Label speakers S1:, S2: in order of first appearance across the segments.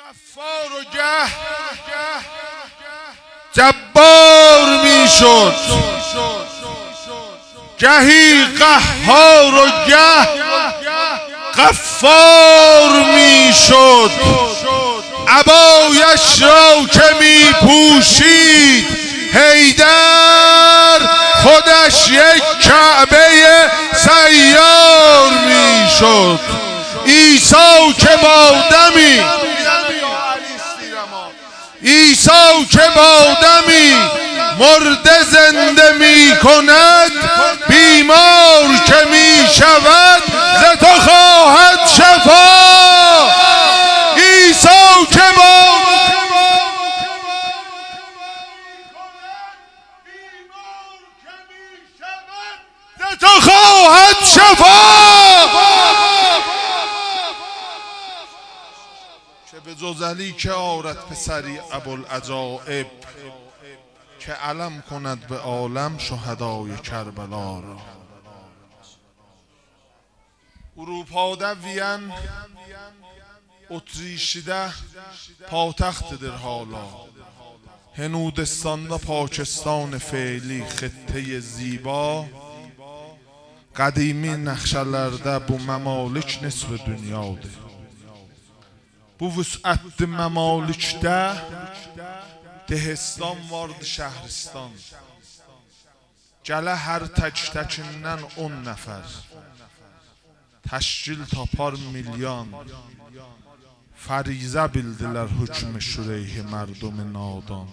S1: غفار و جبار میشد، گهی قهار و غفار میشد. عبایش را که می پوشید حیدر، خودش یک کعبه سیار میشد. عیسی که با دمی مرده زنده می کند، بیمار که می شود ز تو خواهد شفا. عیسی که با ز تو خواهد شفا. چه به جز علی که آرد پسری ابوالعجایب، که علم کند به عالم شهدای کربلا را. اروپa'da Viyen, Otrişi'de paytaxtıdır hala. Hindistan'da Pakistan feili xıttı ziba. Qadimi nəqşələrdə bu məmalik nisf dünyadır. Bu vüsətli məmalikdə Dehestan vardı, Şəhristan. Gələ hər tək-təkindən 10 nəfər, təşkil tapar milyon. Fərizə bildilər hükmü şüreyhi mərdumi nadan.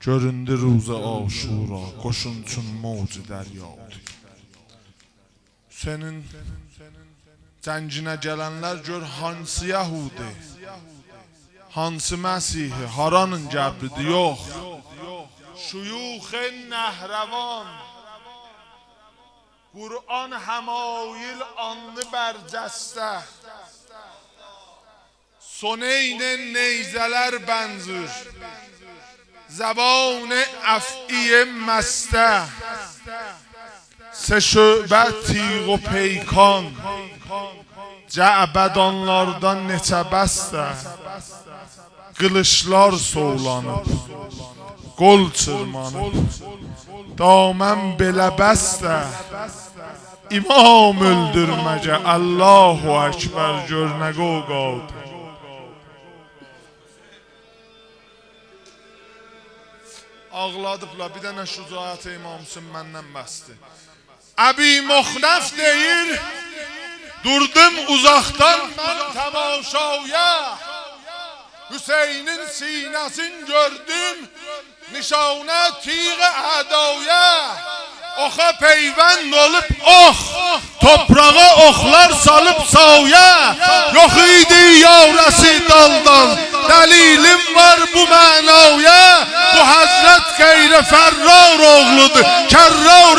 S1: Göründü ruzə aşura, qoşun üçün mavc dəryadır. Senin cənginə gələnlər gör hansı Yahudi, hansı Məsihi, haranın qəbridir, yox. Şuyux nəhravan, Qur'an həmayil anlı bərcəstə, Soneyn neyzələr bənzür, Zəban əf'i məstə, Sə şöbə tiq o peykan, Cəbədanlardan neçə bəstə, Qılışlar soğlanıb, qol çırmanıb, damən belə bəstə, İmam öldürməcə, Allahu Ekber, gör nə qoqadır. Ağladıblar, bir dənə şücaət İmam Hüseyin məndən bəsdir. Əbi Muxnəf deyir, durdum uzaqdan mən təmaşaya, Hüseynin sinəsini gördüm, nişanə tiq ədaya. Oxa peyvənd olub ox, toprağa oxlar salıb saya. Yox idi yarəsi daldan, dəlilim var bu mənaya. Bu Həzrət Qeyri Fərrar oğludur, Kərrar